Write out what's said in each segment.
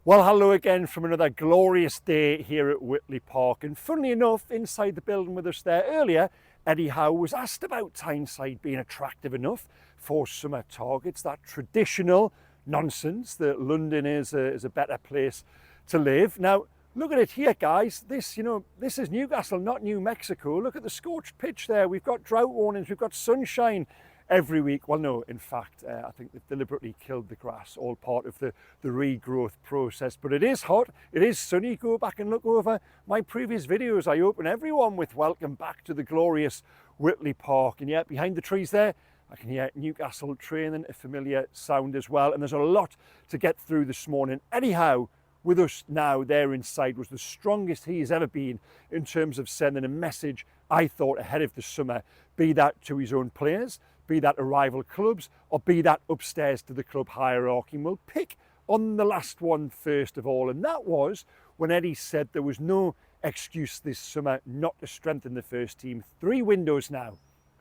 Well, hello again from another glorious day here at Whitley Park. And funnily enough, inside the building with us there earlier, Eddie Howe was asked about Tyneside being attractive enough for summer targets, that traditional nonsense that London is a better place to live. Now, look at it here, guys. This is Newcastle, not New Mexico. Look at the scorched pitch there. We've got drought warnings, we've got sunshine every week. Well, no, in fact, I think they've deliberately killed the grass, all part of the regrowth process. But it is hot, it is sunny. Go back and look over my previous videos. I open everyone with welcome back to the glorious Whitley Park. And yet, behind the trees there, I can hear Newcastle training, a familiar sound as well. And there's a lot to get through this morning. Eddie Howe, with us now there inside, was the strongest he has ever been in terms of sending a message, I thought, ahead of the summer, be that to his own players, be that to rival clubs, or be that upstairs to the club hierarchy. And we'll pick on the last one first of all, and that was when Eddie said there was no excuse this summer not to strengthen the first team. 3 windows now.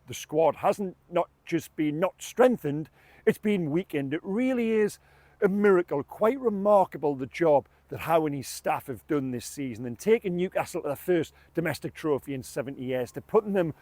The squad hasn't not just been not strengthened, it's been weakened. It really is a miracle, quite remarkable, the job that Howe and his staff have done this season, and taking Newcastle to their first domestic trophy in 70 years, to putting them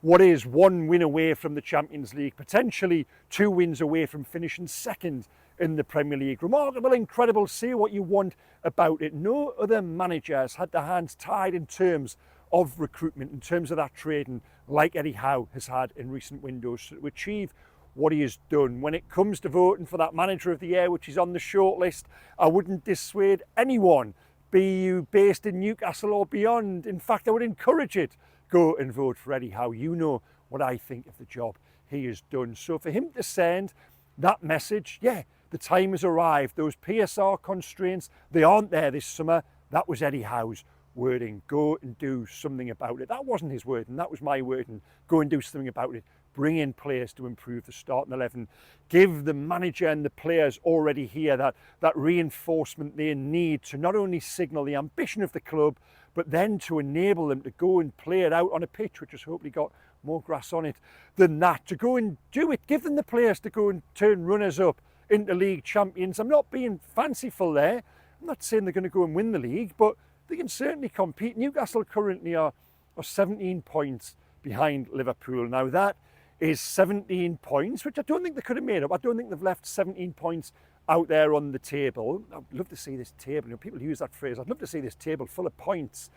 what is 1 win away from the Champions League, potentially 2 wins away from finishing second in the Premier League. Remarkable, incredible, say what you want about it. No other manager has had their hands tied in terms of recruitment, in terms of that trading, like Eddie Howe has had in recent windows to achieve what he has done. When it comes to voting for that Manager of the Year, which is on the shortlist, I wouldn't dissuade anyone, be you based in Newcastle or beyond. In fact, I would encourage it. Go and vote for Eddie Howe. You know what I think of the job he has done. So for him to send that message, yeah, the time has arrived. Those PSR constraints, they aren't there this summer. That was Eddie Howe's wording. Go and do something about it. That wasn't his wording, that was my wording. Go and do something about it. Bring in players to improve the starting 11. Give the manager and the players already here that reinforcement they need to not only signal the ambition of the club, but then to enable them to go and play it out on a pitch which has hopefully got more grass on it than that. To go and do it. Give them the players to go and turn runners up into league champions. I'm not being fanciful there. I'm not saying they're going to go and win the league, but they can certainly compete. Newcastle currently are 17 points behind Liverpool. Now that is 17 points, which I don't think they could have made up. I don't think they've left 17 points out there on the table. I'd love to see this table, people use that phrase, I'd love to see this table full of points.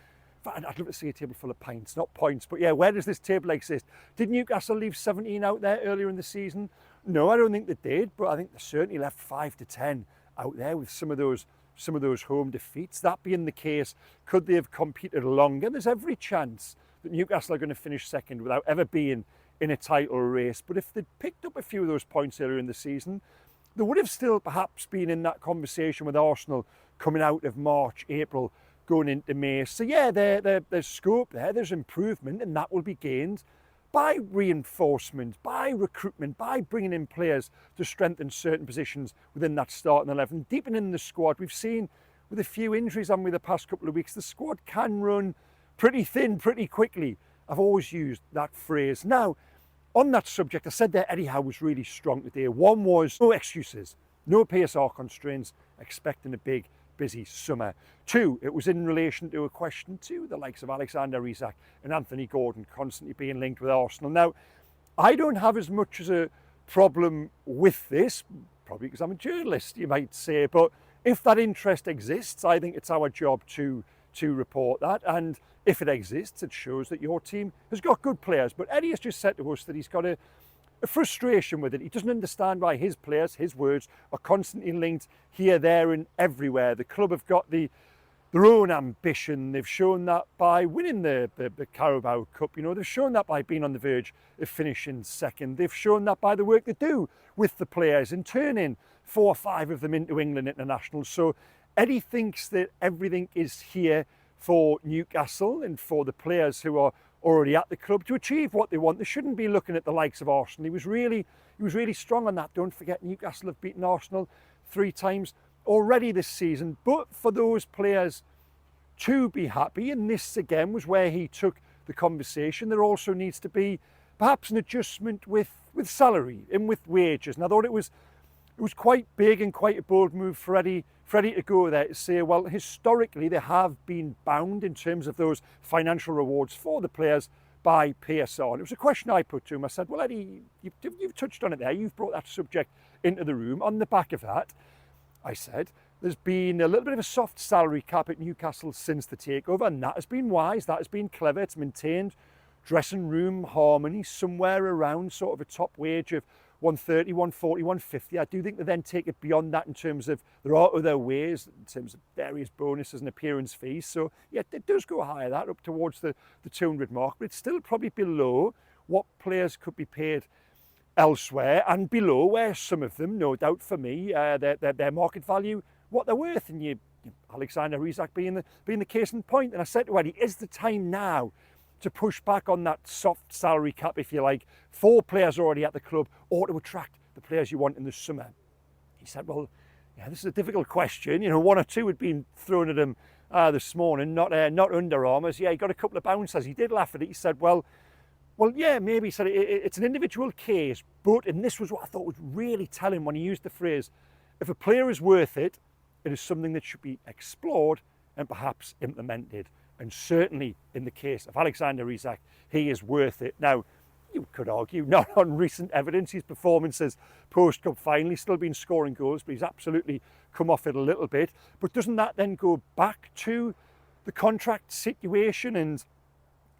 I'd love to see a table full of pints, not points. But yeah, where does this table exist? Did Newcastle leave 17 out there earlier in the season? No, I don't think they did, but I think they certainly left 5 to 10 out there with some of those home defeats. That being the case, could they have competed longer? There's every chance that Newcastle are going to finish second without ever being in a title race. But if they'd picked up a few of those points earlier in the season, they would have still perhaps been in that conversation with Arsenal coming out of March, April, going into May. So yeah, there's scope there, there's improvement, and that will be gained by reinforcement, by recruitment, by bringing in players to strengthen certain positions within that starting 11, deepening the squad. We've seen with a few injuries on with the past couple of weeks, the squad can run pretty thin pretty quickly. I've always used that phrase. Now, on that subject, I said that Eddie Howe was really strong today. One was no excuses, no PSR constraints, expecting a big, busy summer. 2, it was in relation to a question to the likes of Alexander Isak and Anthony Gordon constantly being linked with Arsenal. Now, I don't have as much as a problem with this, probably because I'm a journalist, you might say, but if that interest exists, I think it's our job to report that, and if it exists, it shows that your team has got good players. But Eddie has just said to us that he's got a frustration with it. He doesn't understand why his players, his words, are constantly linked here, there and everywhere. The club have got their own ambition. They've shown that by winning the Carabao Cup. They've shown that by being on the verge of finishing second. They've shown that by the work they do with the players and turning 4 or 5 of them into England internationals. So Eddie thinks that everything is here for Newcastle and for the players who are already at the club to achieve what they want. They shouldn't be looking at the likes of Arsenal. He was really strong on that. Don't forget, Newcastle have beaten Arsenal 3 times already this season. But for those players to be happy, and this again was where he took the conversation, there also needs to be perhaps an adjustment with salary and with wages. And I thought it was quite big and quite a bold move for Eddie Freddie to go there to say, well, historically they have been bound in terms of those financial rewards for the players by PSR. And it was a question I put to him. I said, well, Eddie, you've touched on it there. You've brought that subject into the room. On the back of that, I said, there's been a little bit of a soft salary cap at Newcastle since the takeover, and that has been wise, that has been clever. It's maintained dressing room harmony somewhere around sort of a top wage of 130, 140, 150. I do think they then take it beyond that in terms of there are other ways, in terms of various bonuses and appearance fees. So yeah, it does go higher, that up towards the 200 mark, but it's still probably below what players could be paid elsewhere, and below where some of them, no doubt for me, their market value, what they're worth. And Alexander Isak being the case in point. And I said to Eddie, is the time now to push back on that soft salary cap, if you like, for players already at the club, or to attract the players you want in the summer? He said, well, yeah, this is a difficult question. One or two had been thrown at him this morning, not Under Armour's. Yeah, he got a couple of bouncers. He did laugh at it. He said, well, yeah, maybe. He said it's an individual case, but, and this was what I thought was really telling when he used the phrase, if a player is worth it, it is something that should be explored and perhaps implemented. And certainly in the case of Alexander Isak, he is worth it. Now, you could argue, not on recent evidence, his performances post-cup final, he's still been scoring goals, but he's absolutely come off it a little bit. But doesn't that then go back to the contract situation? And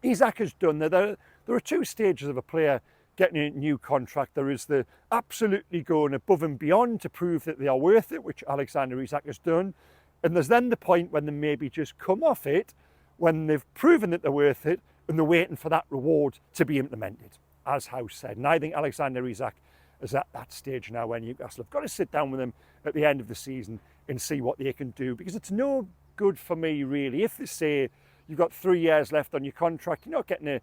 Isak has done that. There are two stages of a player getting a new contract. There is the absolutely going above and beyond to prove that they are worth it, which Alexander Isak has done. And there's then the point when they maybe just come off it, when they've proven that they're worth it, and they're waiting for that reward to be implemented, as Howe said. And I think Alexander Isak is at that stage now where Newcastle have got to sit down with him at the end of the season and see what they can do, because it's no good for me, really, if they say you've got 3 years left on your contract, you're not getting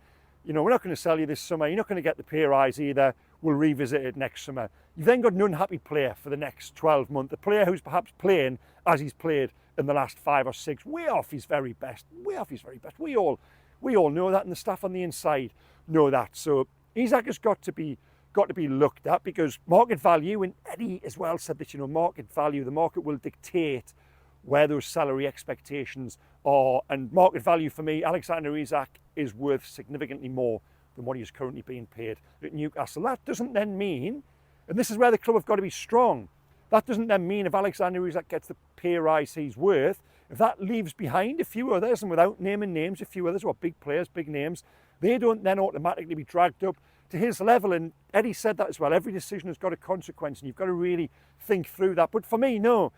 we're not going to sell you this summer, you're not going to get the pay rise either, we'll revisit it next summer. You've then got an unhappy player for the next 12 months, a player who's perhaps playing as he's played in the last 5 or 6, way off his very best. We all know that, and the staff on the inside know that. So Isak has got to be looked at, because market value, and Eddie as well said that, market value, the market will dictate where those salary expectations are. And market value for me, Alexander Isak is worth significantly more than what he is currently being paid at Newcastle. That doesn't then mean, and this is where the club have got to be strong, that doesn't then mean if Alexander Isak gets the pay rise he's worth, if that leaves behind a few others, and without naming names, a few others who are big players, big names, they don't then automatically be dragged up to his level. And Eddie said that as well. Every decision has got a consequence, and you've got to really think through that. But for me, no.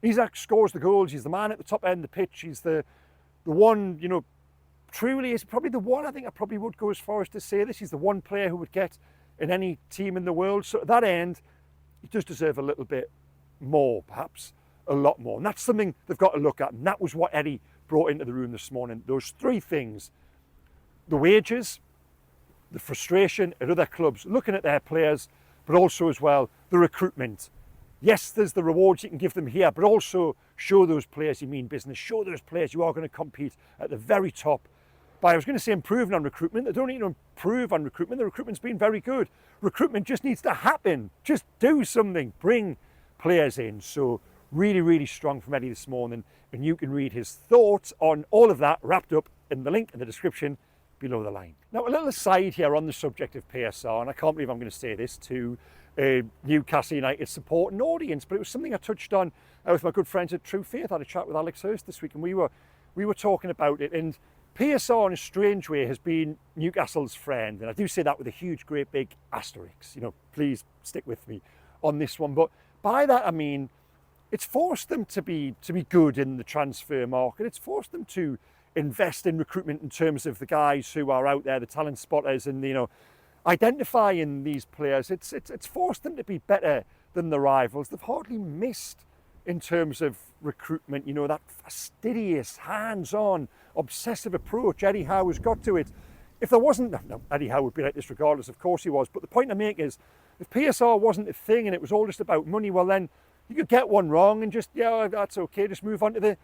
Isak scores the goals. He's the man at the top end of the pitch. He's the one, truly is probably the one, I think I probably would go as far as to say this. He's the one player who would get in any team in the world. So at that end, he does deserve a little bit more, perhaps a lot more. And that's something they've got to look at. And that was what Eddie brought into the room this morning. Those three things: the wages, the frustration at other clubs looking at their players, but also as well the recruitment. Yes, there's the rewards you can give them here, but also show those players you mean business. Show those players you are going to compete at the very top by, I was going to say, improving on recruitment. They don't need to improve on recruitment. The recruitment's been very good. Recruitment just needs to happen. Just do something. Bring players in. So really, really strong from Eddie this morning. And you can read his thoughts on all of that wrapped up in the link in the description below the line. Now, a little aside here on the subject of PSR, and I can't believe I'm going to say this to a Newcastle United supporting audience, but it was something I touched on with my good friends at True Faith. I had a chat with Alex Hurst this week, and we were talking about it. And PSR, in a strange way, has been Newcastle's friend, and I do say that with a huge, great big asterisk. Please stick with me on this one. But by that I mean it's forced them to be good in the transfer market. It's forced them to invest in recruitment in terms of the guys who are out there, the talent spotters, and identifying these players. It's forced them to be better than the rivals. They've hardly missed in terms of recruitment, that fastidious, hands-on, obsessive approach Eddie Howe has got to it. If there wasn't, no, Eddie Howe would be like this regardless, of course he was, but the point I make is, if PSR wasn't a thing and it was all just about money, well then you could get one wrong and just, yeah, that's okay, just move on to the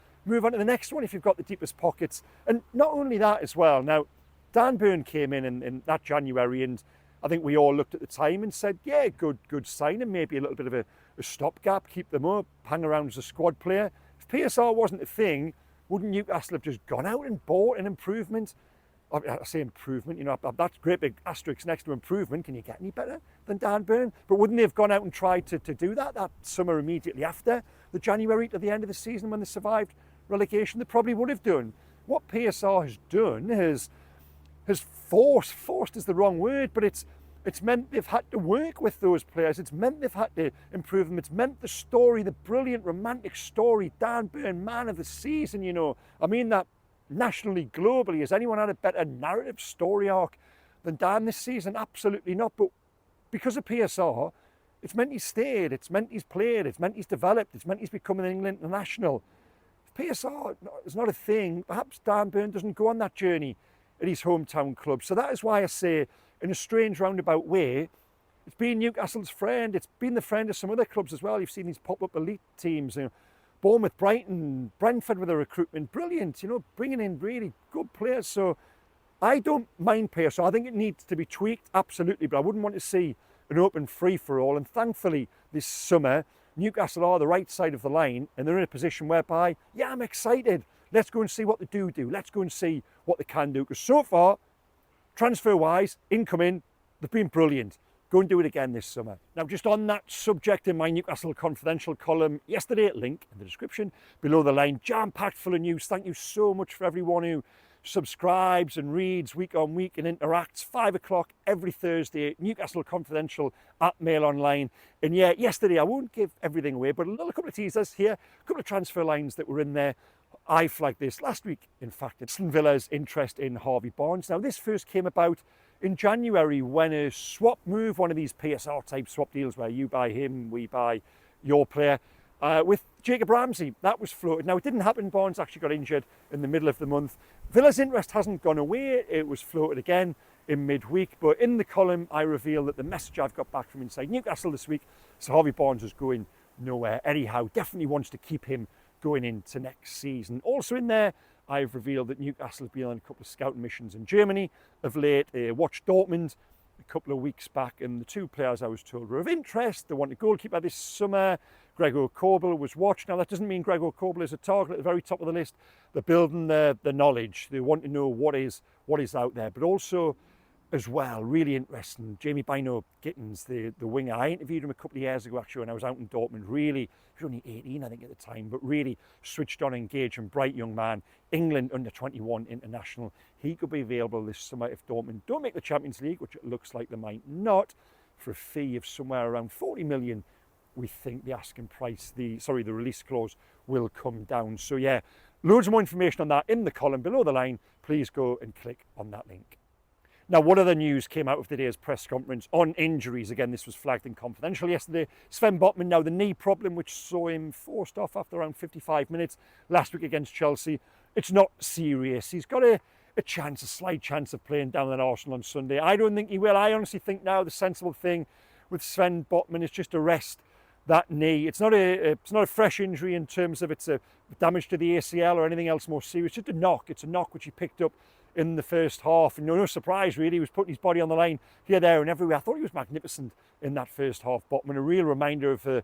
next one if you've got the deepest pockets. And not only that as well, now Dan Byrne came in that January, and I think we all looked at the time and said, yeah, good signing, maybe a little bit of a stopgap, keep them up, hang around as a squad player. If PSR wasn't a thing, wouldn't Newcastle have just gone out and bought an improvement? I say improvement, you know, that's great big asterisk next to improvement. Can you get any better than Dan Burn? But wouldn't they have gone out and tried to do that summer immediately after the January to the end of the season when they survived relegation? They probably would have done. What PSR has done has forced is the wrong word, but it's meant they've had to work with those players. It's meant they've had to improve them. It's meant the story, the brilliant romantic story, Dan Burn, man of the season, you know. I mean that nationally, globally. Has anyone had a better narrative story arc than Dan this season? Absolutely not. But because of PSR, it's meant he's stayed, it's meant he's played, it's meant he's developed, it's meant he's become an England international. If PSR is not a thing, perhaps Dan Burn doesn't go on that journey at his hometown club. So that is why I say, in a strange roundabout way, it's been Newcastle's friend. It's been the friend of some other clubs as well. You've seen these pop-up elite teams, you know, Bournemouth, Brighton, Brentford with a recruitment, brilliant, you know, bringing in really good players. So I don't mind PSR. I think it needs to be tweaked, absolutely, but I wouldn't want to see an open free-for-all. And thankfully, this summer, Newcastle are the right side of the line, and they're in a position whereby, yeah, I'm excited. Let's go and see what they do. Let's go and see what they can do. Because so far, transfer-wise, incoming, they've been brilliant. Go and do it again this summer. Now, just on that subject, in my Newcastle Confidential column yesterday, link in the description, below the line, jam-packed full of news. Thank you so much for everyone who subscribes and reads week on week and interacts. 5 o'clock every Thursday, Newcastle Confidential at Mail Online. And yeah, yesterday, I won't give everything away, but a couple of teasers here, a couple of transfer lines that were in there. I flagged this last week, in fact, it's Aston Villa's interest in Harvey Barnes. Now, this first came about in January when a swap move, one of these PSR type swap deals where you buy him, we buy your player, with Jacob Ramsey, that was floated. Now, it didn't happen. Barnes actually got injured in the middle of the month. Villa's interest hasn't gone away. It was floated again in midweek. But in the column, I reveal that the message I've got back from inside Newcastle this week, so Harvey Barnes is going nowhere. Eddie Howe definitely wants to keep him going into next season. Also in there, I've revealed that Newcastle have been on a couple of scouting missions in Germany of late. Watched Dortmund a couple of weeks back, and the two players I was told were of interest. They want a goalkeeper this summer. Gregor Kobel was watched. Now, that doesn't mean Gregor Kobel is a target at the very top of the list. They're building the knowledge. They want to know what is out there, but also as well, really interesting, Jamie Bino Gittins, the winger. I interviewed him a couple of years ago, actually, when I was out in Dortmund. Really, he was only 18, I think, at the time, but really switched on, engaged, and bright young man. England under-21 international. He could be available this summer if Dortmund don't make the Champions League, which it looks like they might not, for a fee of somewhere around 40 million. We think the asking price, the release clause will come down. So yeah, loads more information on that in the column below the line. Please go and click on that link. Now, what other news came out of today's press conference on injuries? Again, this was flagged in Confidential yesterday. Sven Botman, now the knee problem, which saw him forced off after around 55 minutes last week against Chelsea. It's not serious. He's got a slight chance of playing down at Arsenal on Sunday. I don't think he will. I honestly think now the sensible thing with Sven Botman is just to rest that knee. It's not a fresh injury in terms of it's a damage to the ACL or anything else more serious. It's just a knock. It's a knock which he picked up in the first half, and no surprise really, he was putting his body on the line here, there and everywhere. I thought he was magnificent in that first half, Botman, a real reminder of the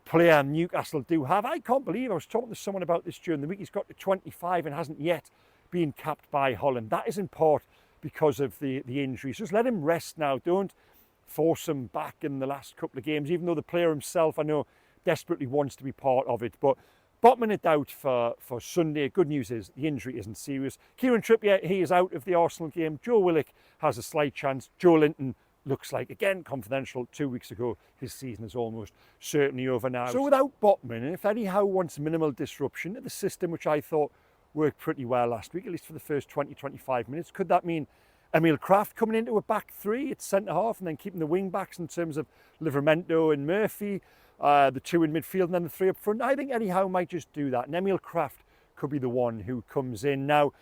player Newcastle do have. I can't believe, I was talking to someone about this during the week, he's got to 25 and hasn't yet been capped by Holland. That is in part because of the injuries. Just let him rest now, don't force him back in the last couple of games, even though the player himself, I know, desperately wants to be part of it. But Botman a doubt for Sunday. Good news is the injury isn't serious. Kieran Trippier, he is out of the Arsenal game. Joe Willock has a slight chance. Joe Linton looks like, again, Confidential 2 weeks ago, his season is almost certainly over now. So without Botman, if Eddie Howe wants minimal disruption to the system, which I thought worked pretty well last week, at least for the first 20-25 minutes, could that mean Emil Kraft coming into a back three at centre-half and then keeping the wing-backs in terms of Livramento and Murphy, the two in midfield and then the three up front? I think Eddie Howe might just do that, and Emil Kraft could be the one who comes in. Now,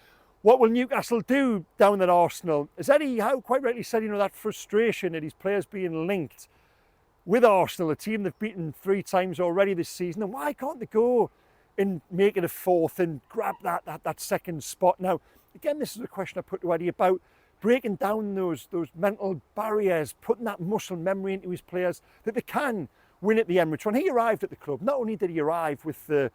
what will Newcastle do down at Arsenal? As Eddie Howe quite rightly said, that frustration at his players being linked with Arsenal, a team they've beaten 3 times already this season, and why can't they go and make it a fourth and grab that second spot? Now, again, this is a question I put to Eddie about breaking down those mental barriers, putting that muscle memory into his players that they can win at the Emirates. When he arrived at the club, not only did he arrive with the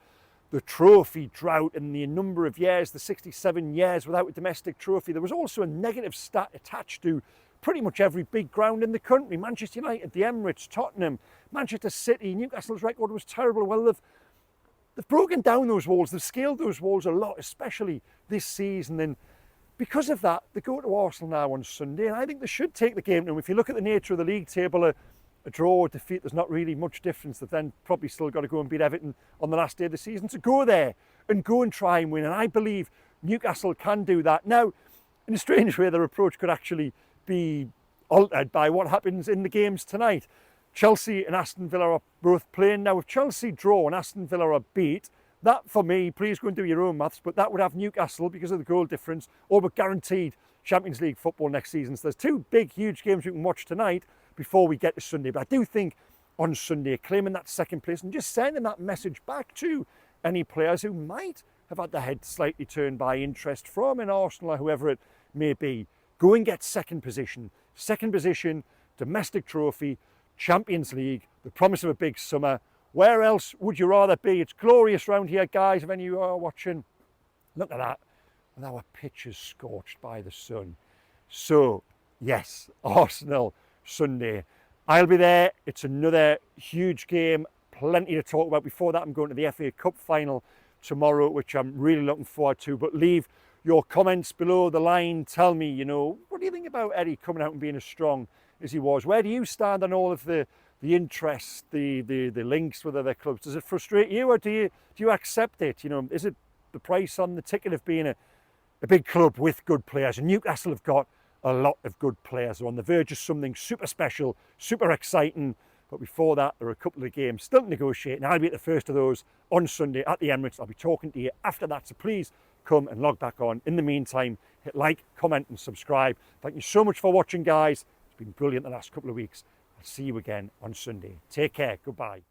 trophy drought and the number of years, the 67 years without a domestic trophy, there was also a negative stat attached to pretty much every big ground in the country. Manchester United, the Emirates, Tottenham, Manchester City. Newcastle's record was terrible. Well, they've broken down those walls, they've scaled those walls a lot, especially this season. And because of that, they go to Arsenal now on Sunday, and I think they should take the game to them. If you look at the nature of the league table, a draw or defeat, there's not really much difference. They've then probably still got to go and beat Everton on the last day of the season. So go there and go and try and win. And I believe Newcastle can do that. Now, in a strange way, their approach could actually be altered by what happens in the games tonight. Chelsea and Aston Villa are both playing. Now, if Chelsea draw and Aston Villa are beat, that for me, please go and do your own maths, but that would have Newcastle, because of the goal difference, over guaranteed Champions League football next season. So there's two big, huge games we can watch tonight before we get to Sunday. But I do think on Sunday, claiming that second place and just sending that message back to any players who might have had their head slightly turned by interest from an Arsenal or whoever it may be, go and get second position, domestic trophy, Champions League, the promise of a big summer. Where else would you rather be? It's glorious round here, guys, if any of you are watching. Look at that, with our pitches scorched by the sun. So, yes, Arsenal Sunday. I'll be there. It's another huge game, plenty to talk about. Before that, I'm going to the FA Cup final tomorrow, which I'm really looking forward to. But leave your comments below the line. Tell me, you know, what do you think about Eddie coming out and being as strong as he was? Where do you stand on all of the interest, the links with other clubs? Does it frustrate you, or do you accept it? You know, is it the price on the ticket of being a big club with good players? And Newcastle have got a lot of good players. They're on the verge of something super special, super exciting. But before that, there are a couple of games still to negotiate, and I'll be at the first of those on Sunday at the Emirates. I'll be talking to you after that, so please come and log back on. In the meantime, hit like, comment and subscribe. Thank you so much for watching, guys. It's been brilliant the last couple of weeks. I'll see you again on Sunday. Take care. Goodbye.